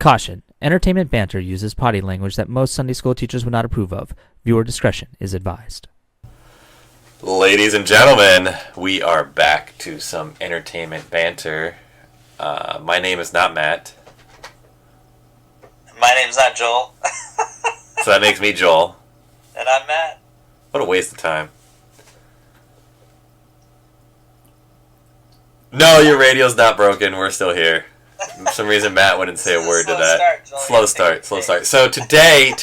Caution. Entertainment Banter uses potty language that most Sunday school teachers would not approve of. Viewer discretion is advised. Ladies and gentlemen, we are back to some entertainment banter. My name is not Matt. My name's not Joel. So that makes me Joel. And I'm Matt. What a waste of time. No, your radio's not broken. We're still here. For some reason, Matt wouldn't say a word to that. Slow start. So today's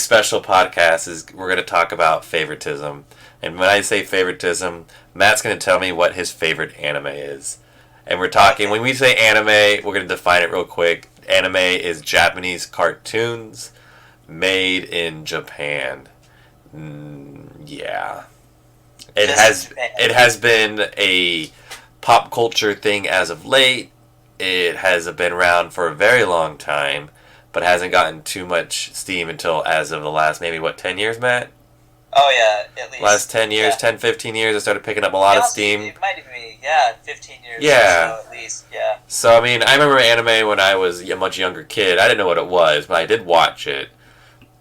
special podcast is we're going to talk about favoritism. And when I say favoritism, Matt's going to tell me what his favorite anime is. And we're talking, when we say anime, we're going to define it real quick. Anime is Japanese cartoons made in Japan. Yeah. It has been a pop culture thing as of late. It has been around for a very long time, but hasn't gotten too much steam until as of the last, maybe, 10 years, Matt? Oh, yeah, at least. Last 10 years, 10, 15 years, it started picking up a lot of steam. It might even be, 15 years yeah. or so, at least, yeah. So, I mean, I remember anime when I was a much younger kid. I didn't know what it was, but I did watch it.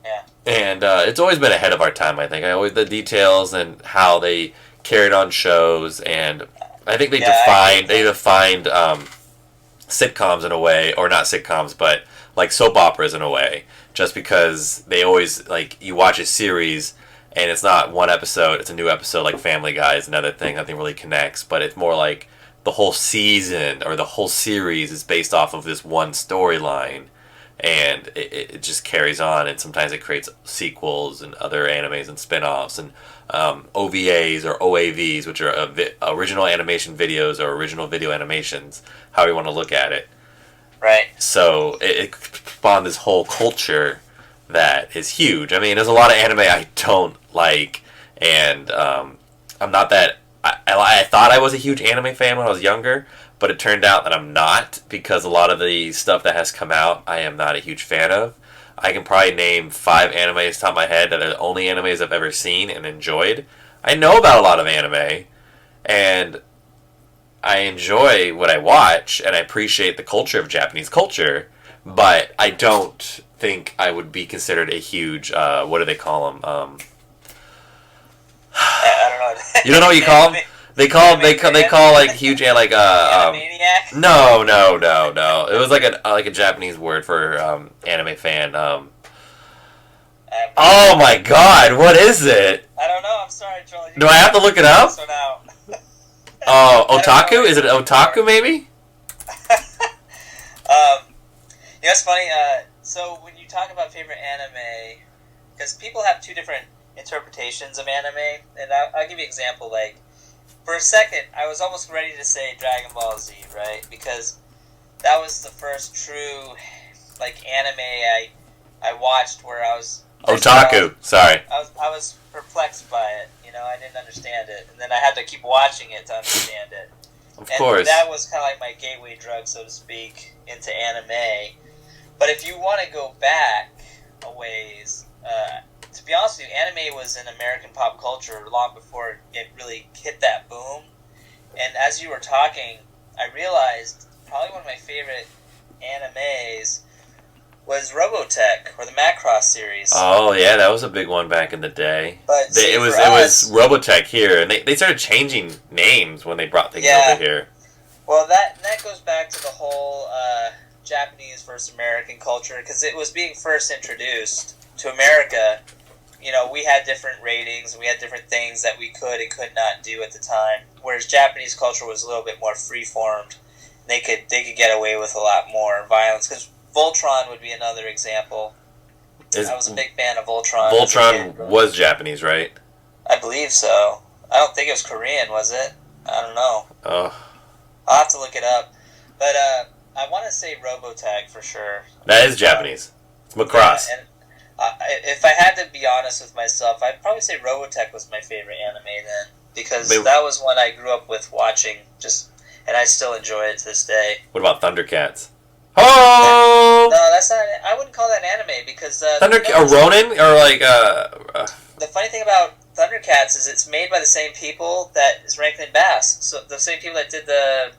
Yeah. And it's always been ahead of our time, I think. The details and how they carried on shows, and I think they defined sitcoms in a way, or not sitcoms, but like soap operas in a way, just because they always, like, you watch a series and it's not one episode, it's a new episode. Like Family Guy is another thing, nothing really connects, but it's more like the whole season or the whole series is based off of this one storyline, and it just carries on, and sometimes it creates sequels and other animes and spin-offs and OVAs or OAVs, which are original animation videos or original video animations, however you want to look at it. Right. So it spawned this whole culture that is huge. I mean, there's a lot of anime I don't like, and I'm not that... I thought I was a huge anime fan when I was younger, but it turned out that I'm not, because a lot of the stuff that has come out, I am not a huge fan of. I can probably name 5 animes off the top of my head that are the only animes I've ever seen and enjoyed. I know about a lot of anime, and I enjoy what I watch, and I appreciate the culture of Japanese culture, but I don't think I would be considered a huge, what do they call them? I don't know. You don't know what you call them? They call like huge, like Maniac? No. It was like a Japanese word for anime fan. Oh my God, what is it? I don't know. I'm sorry, Charlie. Do I have to look it up? Oh, otaku? Is it otaku, maybe? You know, it's funny. So when you talk about favorite anime, because people have 2 different interpretations of anime, and I'll give you an example. Like, for a second, I was almost ready to say Dragon Ball Z, right? Because that was the first true, like, anime I watched where I was... Otaku, sorry. I was perplexed by it, you know, I didn't understand it. And then I had to keep watching it to understand it. Of course. And that was kind of like my gateway drug, so to speak, into anime. But if you want to go back a ways... to be honest with you, anime was in American pop culture long before it really hit that boom. And as you were talking, I realized probably one of my favorite animes was Robotech, or the Macross series. Oh, yeah, that was a big one back in the day. But it was Robotech here, and they started changing names when they brought things over here. Well, that goes back to the whole Japanese versus American culture, because it was being first introduced to America. You know, we had different ratings, we had different things that we could and could not do at the time. Whereas Japanese culture was a little bit more free-formed. They could get away with a lot more violence. Because Voltron would be another example. I was a big fan of Voltron. Voltron was Japanese, right? I believe so. I don't think it was Korean, was it? I don't know. Oh. I'll have to look it up. But I want to say Robotech for sure. That is Japanese. It's Macross. Yeah, and if I had to be honest with myself, I'd probably say Robotech was my favorite anime then, because that was one I grew up with watching, and I still enjoy it to this day. What about Thundercats? Oh! No, that's not. I wouldn't call that anime because Ronin or like The funny thing about Thundercats is it's made by the same people that is Rankin and Bass, so the same people that did the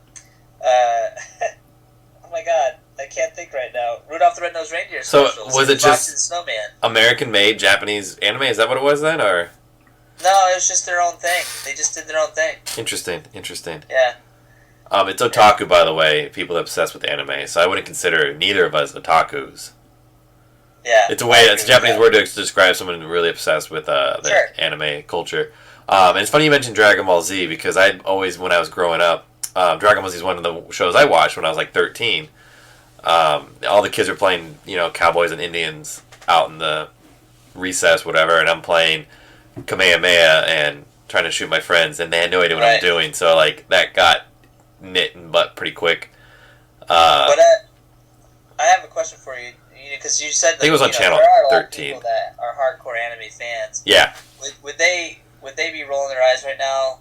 my god, I can't think right now. Rudolph the Red-Nosed Reindeer So specials. was it Frosty just the Snowman? American-made Japanese anime? Is that what it was then, or? No, it was just their own thing. They just did their own thing. Interesting. Yeah. It's otaku, by the way. People obsessed with anime, so I wouldn't consider neither of us otakus. Yeah. It's a Japanese word to describe someone really obsessed with the anime culture. And it's funny you mentioned Dragon Ball Z because I always, when I was growing up, Dragon Ball Z is one of the shows I watched when I was like 13. All the kids were playing, cowboys and Indians out in the recess, whatever, and I'm playing Kamehameha and trying to shoot my friends, and they had no idea what I was doing, so like that got nit and butt pretty quick. But I have a question for you, because you said that I think it was on channel there are a lot of 13. people that are hardcore anime fans. Yeah. Would they be rolling their eyes right now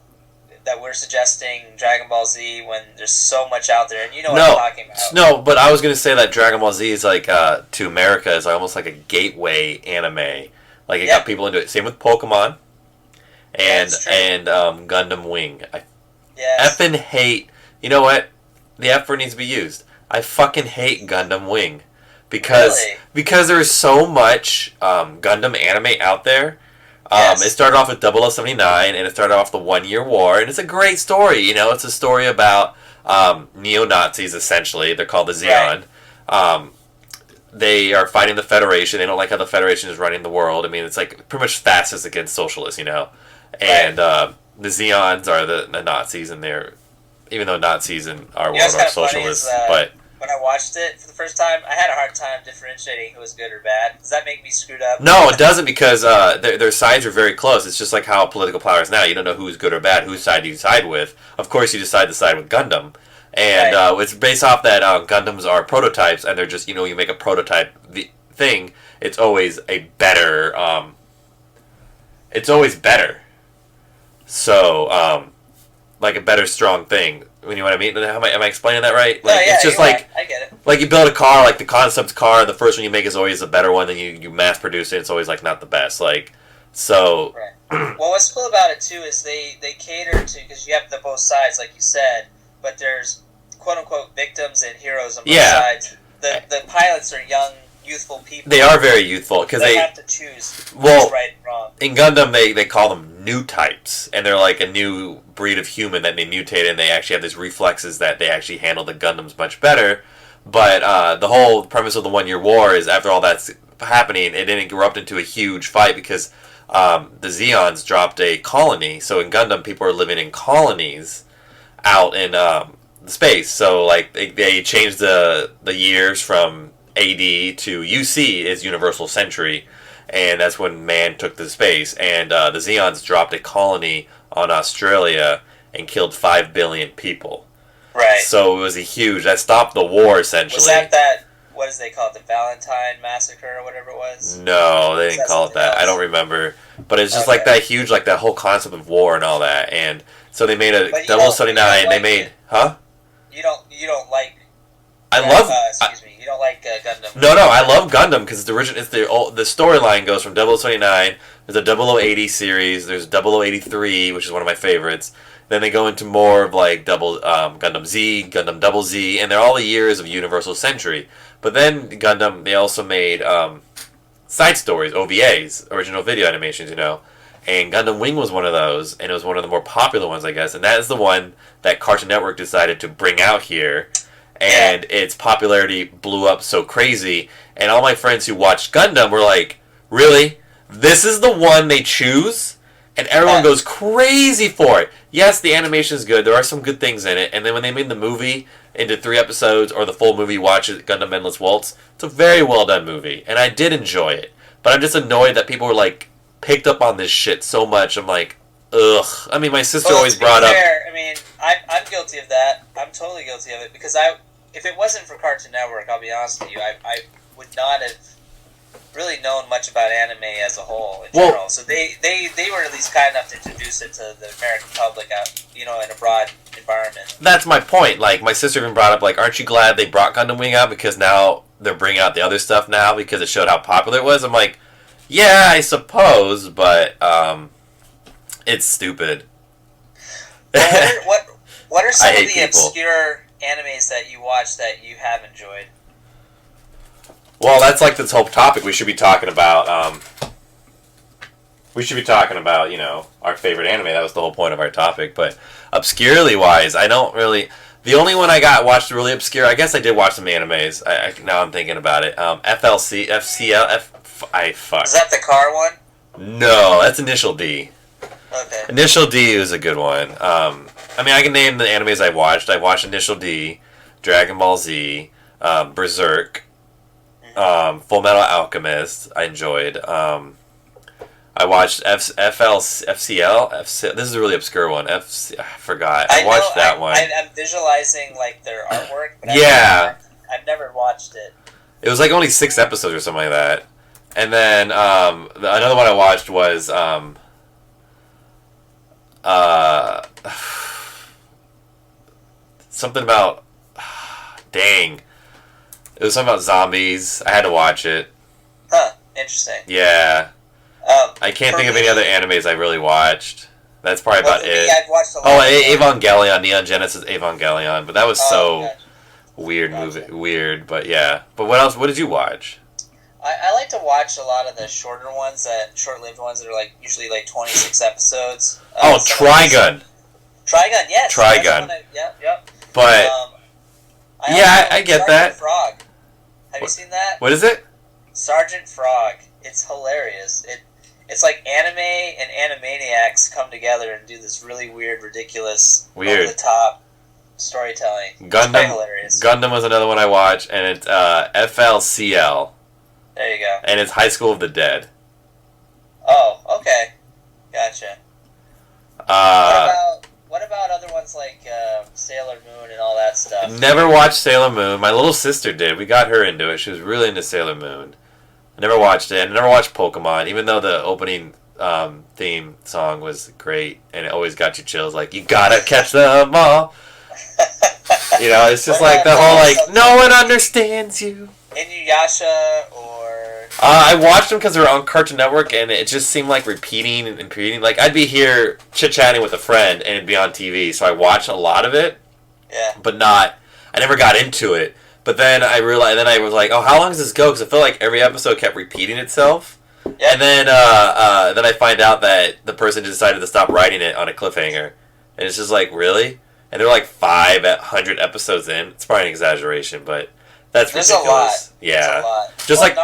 that we're suggesting Dragon Ball Z when there's so much out there, and you know what I'm talking about? No, but I was gonna say that Dragon Ball Z is like to America is almost like a gateway anime. Like it got people into it. Same with Pokemon and Gundam Wing. I effing hate. You know what? The F word needs to be used. I fucking hate Gundam Wing because there is so much Gundam anime out there. It started off with 0079, and it started off the 1 Year War, and it's a great story. It's a story about neo-Nazis, essentially. They're called the Zeon. They are fighting the Federation. They don't like how the Federation is running the world. I mean, it's like pretty much fascists against socialists, And the Zeons are the Nazis, and they're, even though Nazis in our world are socialists, but... When I watched it for the first time, I had a hard time differentiating who was good or bad. Does that make me screwed up? No, it doesn't, because their sides are very close. It's just like how political power is now. You don't know who's good or bad. Whose side do you side with? Of course, you decide to side with Gundam. And it's based off that Gundams are prototypes, and they're just, you make a prototype thing. It's always a better... So, like a better, strong thing. You know what I mean? Am I explaining that right? Like, it's just like I get it. Like you build a car, like the concept car, the first one you make is always a better one, then you mass produce it, it's always like not the best. Like, so... Right. Well, what's cool about it too is they cater to, because you have both sides, like you said, but there's quote-unquote victims and heroes on both sides. The pilots are young, youthful people. They are very youthful, because they have to choose what's right and wrong. In Gundam, they call them new types, and they're like a new breed of human that they mutate, and they actually have these reflexes that they actually handle the Gundams much better. But the whole premise of the 1 Year War is after all that's happening, it didn't erupt into a huge fight because the Zeons dropped a colony. So in Gundam, people are living in colonies out in the space. So like they changed the years from AD to UC is Universal Century, and that's when man took the space. And the Zeons dropped a colony on Australia and killed 5 billion people. Right. So it was that stopped the war, essentially. Was that, what do they call it, the Valentine Massacre or whatever it was? No, they didn't call it that. I don't remember. But it's just like that huge, like that whole concept of war and all that. And so they made a 0079, they made, You don't like... you don't like Gundam. No, I love Gundam because the storyline goes from 0079, there's a 0080 series, there's 0083, which is one of my favorites. Then they go into more of like Gundam Z, Gundam Double Z, and they're all the years of Universal Century. But then Gundam, they also made side stories, OVAs, original video animations, And Gundam Wing was one of those, and it was one of the more popular ones, I guess. And that is the one that Cartoon Network decided to bring out here. And its popularity blew up so crazy. And all my friends who watched Gundam were like, really? This is the one they choose? And everyone goes crazy for it. Yes, the animation is good. There are some good things in it. And then when they made the movie into 3 episodes, or the full movie, watch it, Gundam Endless Waltz, it's a very well done movie. And I did enjoy it. But I'm just annoyed that people were like, picked up on this shit so much. I'm like, ugh. I mean, my sister always brought up... I mean, I'm guilty of that. I'm totally guilty of it. Because if it wasn't for Cartoon Network, I'll be honest with you, I would not have really known much about anime as a whole in general. So they were at least kind enough to introduce it to the American public out, in a broad environment. That's my point. Like, my sister even brought up, like, aren't you glad they brought Gundam Wing out because now they're bringing out the other stuff now because it showed how popular it was? I'm like, yeah, I suppose, but it's stupid. Well, what are some of the obscure animes that you watch that you have enjoyed? Well, that's like this whole topic we should be talking about. You know, our favorite anime. That was the whole point of our topic. But obscurely wise, I don't really. The only one I watched really obscure. I guess I did watch some animes. Now I'm thinking about it. FLC, FCL, fuck. Is that the car one? No, that's Initial D. Okay. Initial D is a good one. I mean, I can name the animes I watched. I watched Initial D, Dragon Ball Z, Berserk, Full Metal Alchemist. I enjoyed. I watched FCL. This is a really obscure one. I forgot. I watched that one. I'm visualizing like their artwork. But yeah. I've never watched it. It was like only 6 episodes or something like that. And then another one I watched was something about dang. It was something about zombies. I had to watch it. Huh. Interesting. Yeah. I can't think of any other animes I really watched. That's probably about it. I've watched a lot Evangelion, Neon Genesis Evangelion, but that was weird movie, weird. But yeah. But what else? What did you watch? I like to watch a lot of the shorter ones, short-lived ones that are like usually like 26 episodes. Trigun. Trigun, yes. Trigun. Yep. But I get Sergeant that. Frog. Have you seen that? What is it? Sergeant Frog. It's hilarious. It's like anime and Animaniacs come together and do this really weird, ridiculous, over-the-top storytelling. Gundam. It's hilarious. Gundam was another one I watched, and it's FLCL. There you go. And it's High School of the Dead. Oh, okay. Gotcha. What about other ones like Sailor Moon and all that stuff? Never watched Sailor Moon. My little sister did. We got her into it. She was really into Sailor Moon. I never watched it. I never watched Pokemon, even though the opening theme song was great, and it always got you chills. Like, you gotta catch them all. You know, it's just like the whole, like, no one understands you. Inuyasha or... I watched them because they were on Cartoon Network, and it just seemed like repeating and repeating. Like, I'd be here chit-chatting with a friend, and it'd be on TV, so I watched a lot of it. Yeah. But I never got into it. But then I realized, I was like, oh, how long does this go? Because I feel like every episode kept repeating itself. Yeah. And then I find out that the person decided to stop writing it on a cliffhanger. And it's just like, really? And they're like 500 episodes in. It's probably an exaggeration, but that's ridiculous. A lot. Yeah. There's a lot. Just like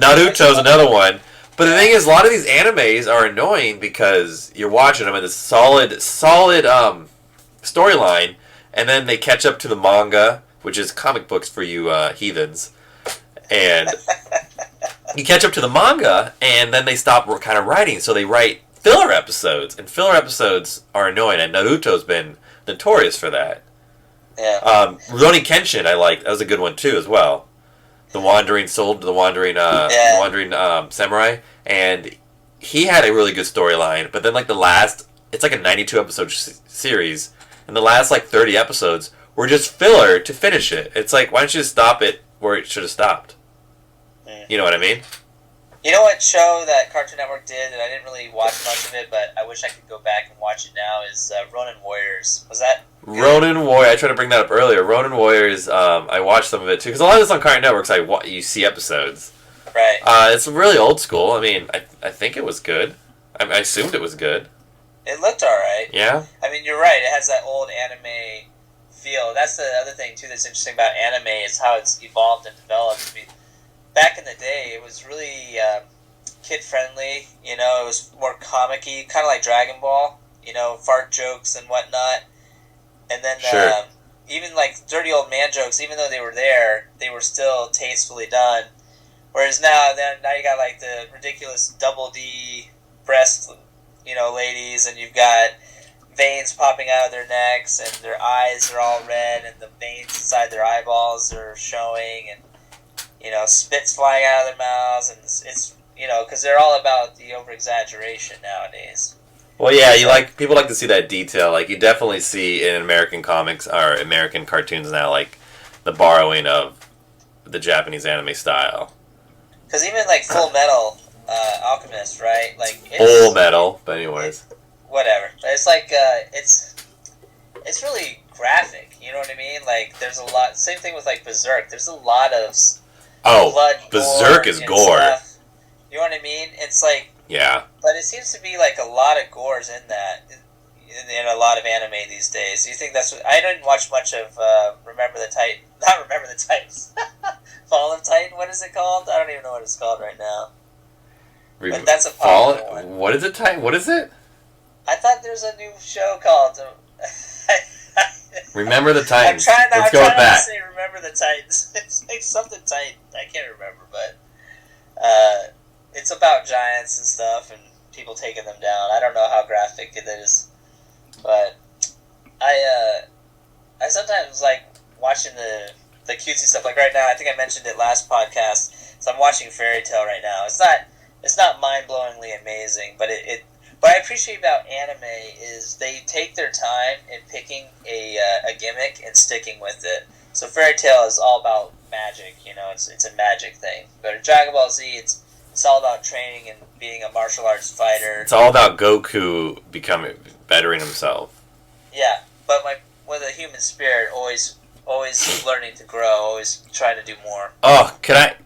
Naruto's another one. But the thing is, a lot of these animes are annoying because you're watching them in this solid storyline, and then they catch up to the manga, which is comic books for you heathens. And you catch up to the manga, and then they stop kind of writing, so they write filler episodes. And filler episodes are annoying, and Naruto's been notorious for that. Yeah. Rurouni Kenshin, I liked. That was a good one, too, as well. The Wandering Samurai. And he had a really good storyline, but then, like, it's like a 92 episode series, and the last, like, 30 episodes were just filler to finish it. It's like, why don't you just stop it where it should have stopped? You know what I mean? You know what show that Cartoon Network did, and I didn't really watch much of it, but I wish I could go back and watch it now, is Ronin Warriors. Was that good? Ronin Warriors, I tried to bring that up earlier. Ronin Warriors, I watched some of it too, because a lot of this on Cartoon Network, you see episodes. Right. It's really old school. I mean, I think it was good. I assumed it was good. It looked alright. Yeah? I mean, you're right, it has that old anime feel. That's the other thing, too, that's interesting about anime, is how it's evolved and developed. I mean, back in the day, it was really kid-friendly, you know, it was more comic-y, kind of like Dragon Ball, you know, fart jokes and whatnot. And then Sure. even like dirty old man jokes, even though they were there, they were still tastefully done. Whereas now you got like the ridiculous double D breast, you know, ladies, and you've got veins popping out of their necks, and their eyes are all red, and the veins inside their eyeballs are showing, and, you know, spit's flying out of their mouths, and it's you know, because they're all about the over-exaggeration nowadays. Well, yeah, people like to see that detail. Like, you definitely see in American comics, or American cartoons now, like, the borrowing of the Japanese anime style. Because even, like, Full Metal Alchemist, right? Like, it's... Full Metal, but anyways. Whatever. It's like, it's really graphic. You know what I mean? Like, there's a lot. Same thing with like Berserk. There's a lot of blood. Berserk gore is and gore. Stuff. You know what I mean? It's like, yeah. but it seems to be like a lot of gores in that in a lot of anime these days. Do you think that's what? I didn't watch much of Remember the Titan. Not Remember the Titans. Fall of Titan. What is it called? I don't even know what it's called right now. But that's a popular one. What is it? Titan? What is it? I thought there's a new show called. Remember the Titans. I'm trying to say Remember the Titans. It's like something Titan. I can't remember, but it's about giants and stuff and people taking them down. I don't know how graphic it is, but I sometimes like watching the cutesy stuff. Like right now, I think I mentioned it last podcast. So I'm watching Fairy Tail right now. It's not mind-blowingly amazing, but what I appreciate about anime is they take their time in picking a gimmick and sticking with it. So Fairy Tail is all about magic, it's a magic thing. But in Dragon Ball Z, it's all about training and being a martial arts fighter. It's all about Goku bettering himself. Yeah, but with a human spirit, always learning to grow, always trying to do more. Oh, I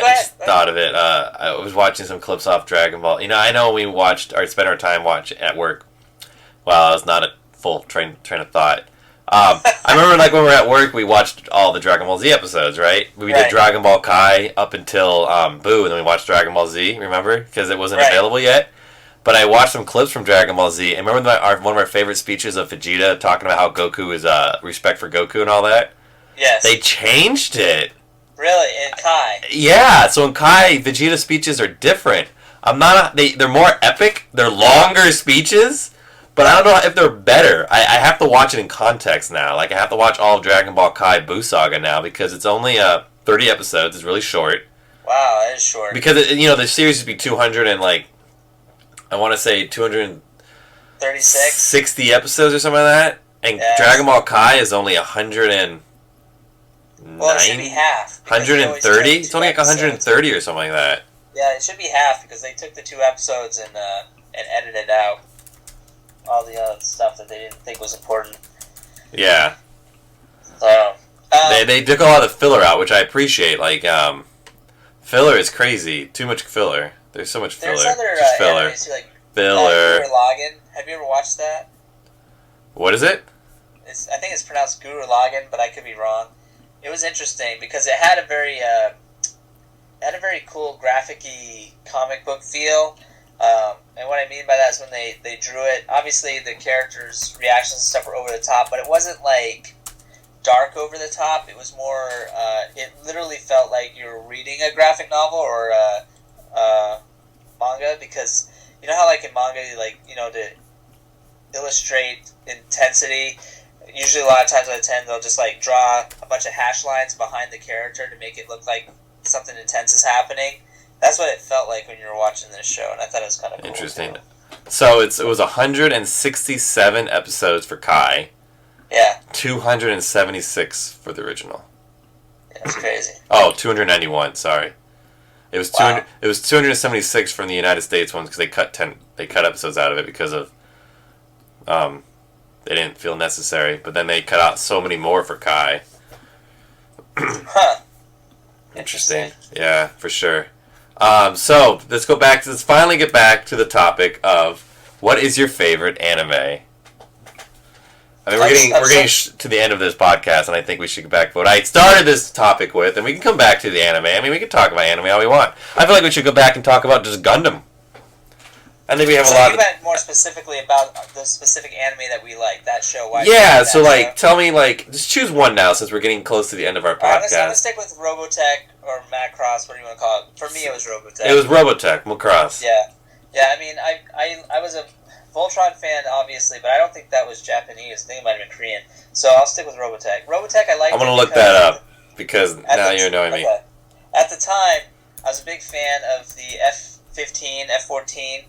just thought of it. I was watching some clips off Dragon Ball. I know we spent our time at work. Well, it's not a full train of thought. I remember like when we were at work, we watched all the Dragon Ball Z episodes, right? We did Dragon Ball Kai up until Boo, and then we watched Dragon Ball Z, remember? Because it wasn't available yet. But I watched some clips from Dragon Ball Z, and remember one of our favorite speeches of Vegeta talking about how Goku is respect for Goku and all that? Yes. They changed it. Really? In Kai? Yeah, so in Kai, Vegeta's speeches are different. They're more epic, they're longer speeches, but I don't know if they're better. I have to watch it in context now. Like, I have to watch all of Dragon Ball Kai Buu Saga now, because it's only 30 episodes, it's really short. Wow, that is short. Because, the series would be 200 and, like, I want to say 236? 60 episodes or something like that. And Dragon Ball Kai is only 100 well, it should be half. 130? It's only like 130 or something like that. Yeah, it should be half because they took the 2 episodes and edited out all the other stuff that they didn't think was important. Yeah. So, they took a lot of filler out, which I appreciate. Like, filler is crazy. Too much filler. There's so much filler. There's other just filler. animes like filler. Gurren Lagann. Have you ever watched that? What is it? I think it's pronounced Gurren Lagann, but I could be wrong. It was interesting because it had a very cool graphic-y comic book feel. And what I mean by that is when they drew it, obviously the characters' reactions and stuff were over the top, but it wasn't like dark over the top. It was more, it literally felt like you were reading a graphic novel or manga, because you know how like in manga, to illustrate intensity, usually a lot of times out of 10 they'll just like draw a bunch of hash lines behind the character to make it look like something intense is happening. That's what it felt like when you were watching this show, and I thought it was kind of cool. Interesting. So it was 167 episodes for Kai. Yeah. 276 for the original. Yeah, that's crazy. 291. Sorry. It was 200. It was 276 from the United States ones because they cut episodes out of it because of they didn't feel necessary. But then they cut out so many more for Kai. Huh. Interesting. Yeah, for sure. So let's finally get back to the topic of what is your favorite anime. I mean, we're getting to the end of this podcast, and I think we should get back to what I started this topic with, and we can come back to the anime. I mean, we can talk about anime all we want. I feel like we should go back and talk about just Gundam. I think we have a lot. You meant more specifically about the specific anime that we like, that show. Yeah, so like, tell me, like, just choose one now since we're getting close to the end of our podcast. I'm gonna stick with Robotech or Macross, what do you want to call it? For me, it was Robotech. It was Robotech, Macross. Yeah. Yeah, I mean, I was a Voltron fan, obviously, but I don't think that was Japanese. I think it might have been Korean. So I'll stick with Robotech. Robotech, I liked. I'm going to look that up, because now you're annoying me. At the time, I was a big fan of the F-15, F-14,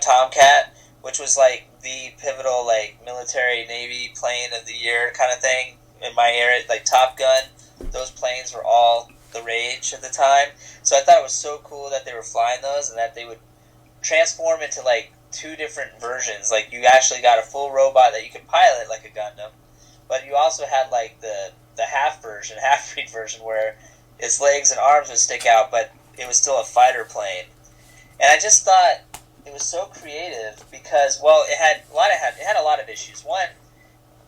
Tomcat, which was like the pivotal, like, military Navy plane of the year kind of thing in my area, like Top Gun. Those planes were all the rage at the time. So I thought it was so cool that they were flying those and that they would transform into, like, two different versions. Like, you actually got a full robot that you could pilot like a Gundam, but you also had like the half-breed version, where its legs and arms would stick out, but it was still a fighter plane. And I just thought it was so creative because, well, it had a lot of issues. One,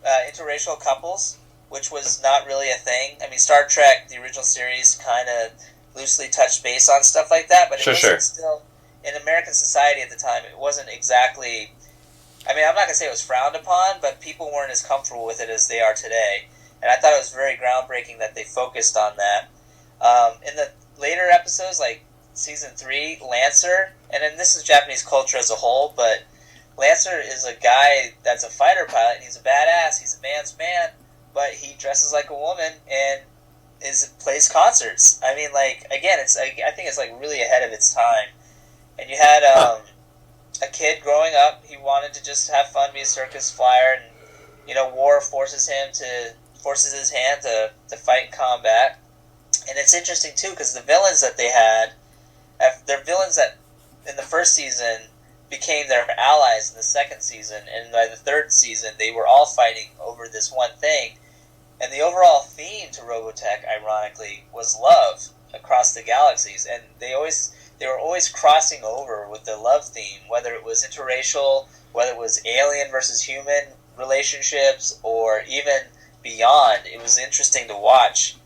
interracial couples, which was not really a thing. I mean, Star Trek, the original series, kind of loosely touched base on stuff like that, but it wasn't still, in American society at the time, it wasn't exactly, I mean, I'm not going to say it was frowned upon, but people weren't as comfortable with it as they are today. And I thought it was very groundbreaking that they focused on that. In the later episodes, like Season 3, Lancer, and then this is Japanese culture as a whole, but Lancer is a guy that's a fighter pilot, and he's a badass, he's a man's man, but he dresses like a woman and plays concerts. I mean, like, again, I think it's like really ahead of its time. And you had a kid growing up, he wanted to just have fun, be a circus flyer, and, you know, war forces his hand to fight in combat. And it's interesting, too, because the villains that they had, they're villains that in the first season became their allies in the second season, and by the third season they were all fighting over this one thing. And the overall theme to Robotech, ironically, was love across the galaxies, and they were always crossing over with the love theme, whether it was interracial, whether it was alien versus human relationships, or even beyond. It was interesting to watch.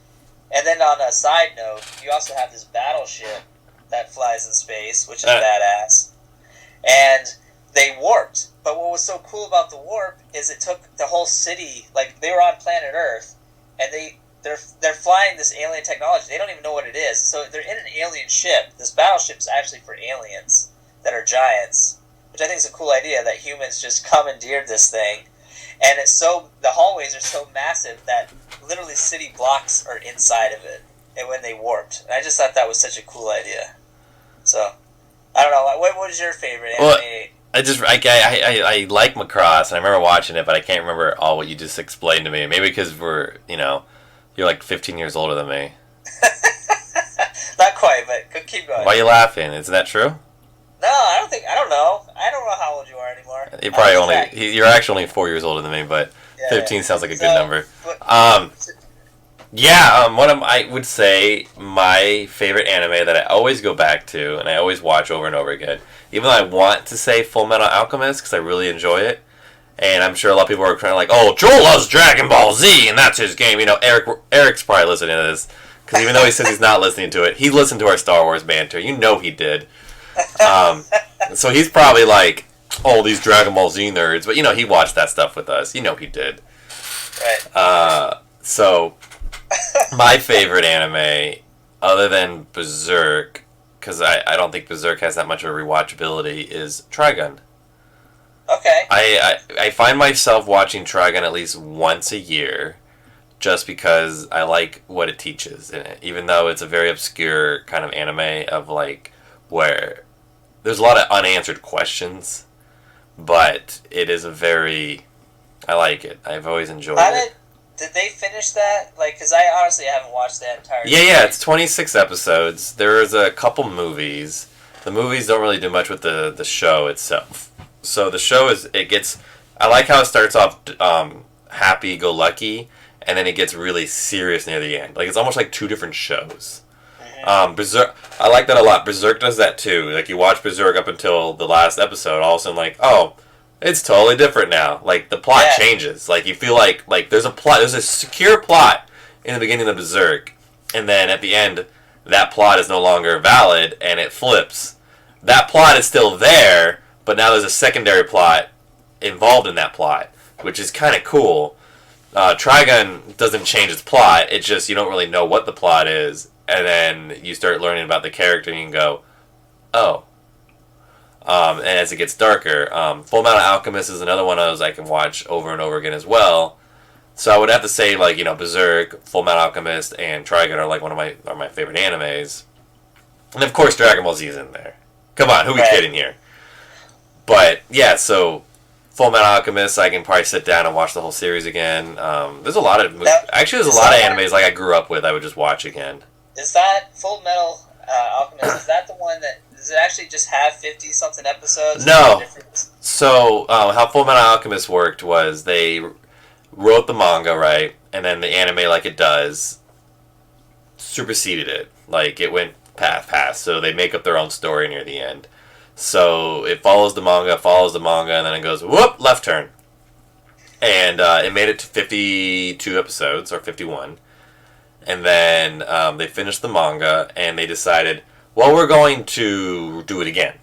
And then on a side note, you also have this battleship that flies in space, which is badass. And they warped. But what was so cool about the warp is it took the whole city, like, they were on planet Earth, and they're flying this alien technology. They don't even know what it is. So they're in an alien ship. This battleship's actually for aliens that are giants, which I think is a cool idea, that humans just commandeered this thing. And the hallways are so massive that literally city blocks are inside of it, and when they warped. And I just thought that was such a cool idea. So, I don't know, what is your favorite anime? Well, I like Macross, and I remember watching it, but I can't remember all what you just explained to me. Maybe because you're like 15 years older than me. Not quite, but keep going. Why are you laughing? Is that true? No, I don't know. I don't know how old you are anymore. You're probably you're actually only 4 years older than me, but 15 sounds like a good number. I would say my favorite anime that I always go back to and I always watch over and over again, even though I want to say Full Metal Alchemist because I really enjoy it, and I'm sure a lot of people are kind of like, oh, Joel loves Dragon Ball Z and that's his game. You know, Eric's probably listening to this because even though he says he's not listening to it, he listened to our Star Wars banter. You know he did. So he's probably like, oh, these Dragon Ball Z nerds, but he watched that stuff with us. He did. Right. So my favorite anime, other than Berserk, because I don't think Berserk has that much of a rewatchability, is Trigun. Okay. I find myself watching Trigun at least once a year, just because I like what it teaches in it, even though it's a very obscure kind of anime of like where there's a lot of unanswered questions, but it is I like it. I've always enjoyed it. Did they finish that? Like, because I honestly haven't watched that entire series. Yeah, it's 26 episodes. There's a couple movies. The movies don't really do much with the show itself. So the show I like how it starts off happy-go-lucky, and then it gets really serious near the end. Like, it's almost like two different shows. Berserk, I like that a lot. Berserk does that too. Like, you watch Berserk up until the last episode, all of a sudden, like, oh, it's totally different now. Like, the plot changes. Like, you feel like there's a secure plot in the beginning of Berserk, and then at the end, that plot is no longer valid, and it flips. That plot is still there, but now there's a secondary plot involved in that plot, which is kind of cool. Trigun doesn't change its plot. It's just you don't really know what the plot is, and then you start learning about the character, and you can go, oh. And as it gets darker, Full Metal Alchemist is another one of those I can watch over and over again as well. So I would have to say, like, Berserk, Full Metal Alchemist, and Trigun are like one of my favorite animes. And of course, Dragon Ball Z is in there. Come on, who are we kidding here? But yeah, so Full Metal Alchemist, I can probably sit down and watch the whole series again. There's a lot of there's a lot of animes like I grew up with. I would just watch again. Is that Full Metal Alchemist? Is that the one that Does it actually just have 50-something episodes? No. So, how Full Metal Alchemist worked was they wrote the manga, right? And then the anime, like it does, superseded it. Like, it went past. So they make up their own story near the end. So it follows the manga, and then it goes, whoop, left turn. And it made it to 52 episodes, or 51. And then they finished the manga, and they decided, well, we're going to do it again.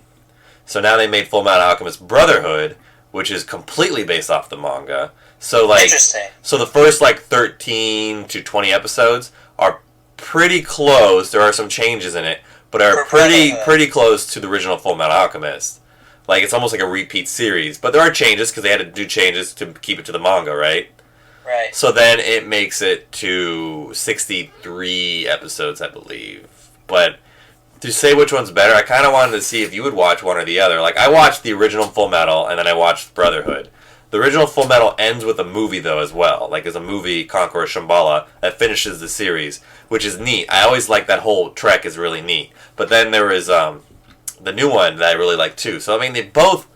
So now they made Full Metal Alchemist Brotherhood, which is completely based off the manga. So like, interesting. So the first like 13 to 20 episodes are pretty close. There are some changes in it, but are pretty close to the original Full Metal Alchemist. Like, it's almost like a repeat series. But there are changes, because they had to do changes to keep it to the manga, right? Right. So then it makes it to 63 episodes, I believe. But to say which one's better, I kind of wanted to see if you would watch one or the other. Like, I watched the original Full Metal, and then I watched Brotherhood. The original Full Metal ends with a movie, though, as well. Like, there's a movie, Conqueror Shambhala, that finishes the series, which is neat. I always like that whole trek is really neat. But then there is the new one that I really like, too. So, I mean, they're both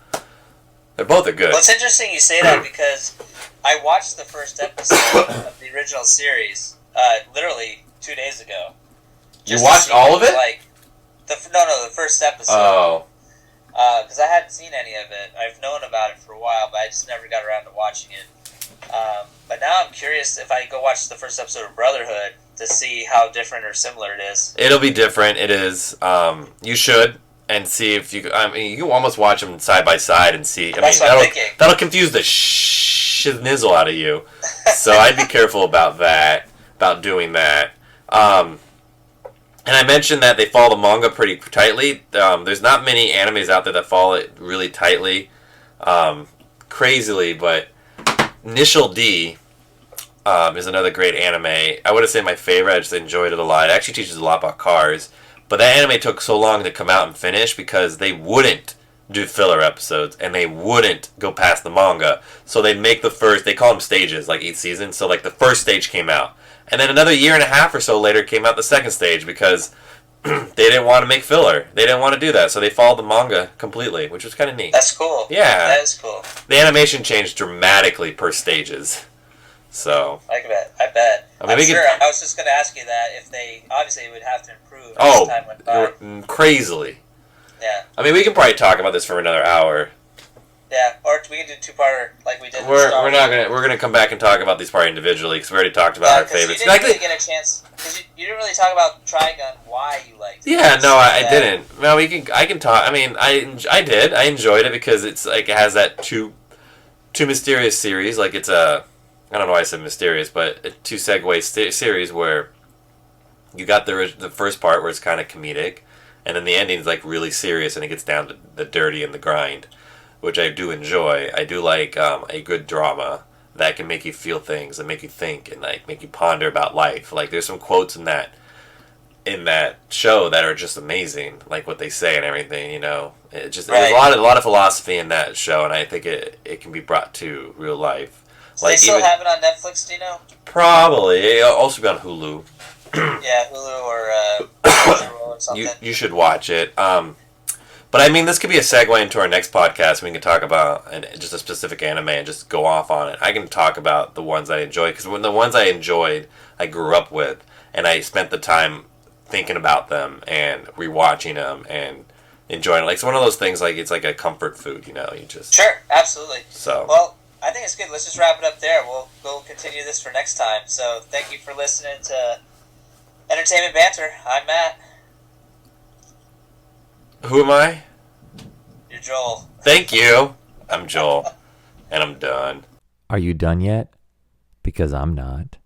are good. Well, it's interesting you say that, because I watched the first episode of the original series literally 2 days ago. You watched all of it? Like, the first episode. Oh. Because I hadn't seen any of it. I've known about it for a while, but I just never got around to watching it. But now I'm curious if I go watch the first episode of Brotherhood to see how different or similar it is. It'll be different. It is. You should. And see if you... I mean, you can almost watch them side by side and see... That's what I'm thinking. That'll confuse the shiznizzle out of you. So I'd be careful about that. About doing that. And I mentioned that they follow the manga pretty tightly. There's not many animes out there that follow it really tightly. Crazily, but Initial D is another great anime. I wouldn't say my favorite. I just enjoyed it a lot. It actually teaches a lot about cars. But that anime took so long to come out and finish because they wouldn't do filler episodes and they wouldn't go past the manga. So they'd make they call them stages, like each season. So like the first stage came out. And then another year and a half or so later came out the second stage because they didn't want to make filler. They didn't want to do that. So they followed the manga completely, which was kind of neat. That's cool. Yeah. That is cool. The animation changed dramatically per stages. So. I bet. I mean, I was just going to ask you that if they obviously would have to improve as time went by. Crazily. Yeah. I mean, we can probably talk about this for another hour. Yeah, or we can do two-parter like we did. We're gonna come back and talk about these parts individually because we already talked about our favorites. You didn't really get a chance because you didn't really talk about Trigun. Why you liked it? Yeah, no, I didn't. No, I can talk. I mean, I did. I enjoyed it because it's like it has that two mysterious series. Like it's I don't know why I said mysterious, but a two segue series where you got the first part where it's kind of comedic, and then the ending's like really serious and it gets down to the dirty and the grind, which I do enjoy. I do like a good drama that can make you feel things and make you think and like make you ponder about life. Like there's some quotes in that show that are just amazing, like what they say and everything. You know, there's a lot of philosophy in that show, and I think it can be brought to real life. So they still have it on Netflix, do you know? Probably. It'll also be on Hulu. Yeah, Hulu or Crunchyroll or something. You should watch it. But I mean, this could be a segue into our next podcast. We can talk about just a specific anime and just go off on it. I can talk about the ones I enjoy because when the ones I enjoyed, I grew up with, and I spent the time thinking about them and rewatching them and enjoying it. Like it's one of those things. Like it's like a comfort food. You know, you just sure, absolutely. So well, I think it's good. Let's just wrap it up there. We'll continue this for next time. So thank you for listening to Entertainment Banter. I'm Matt. Who am I? You're Joel. Thank you. I'm Joel. And I'm done. Are you done yet? Because I'm not.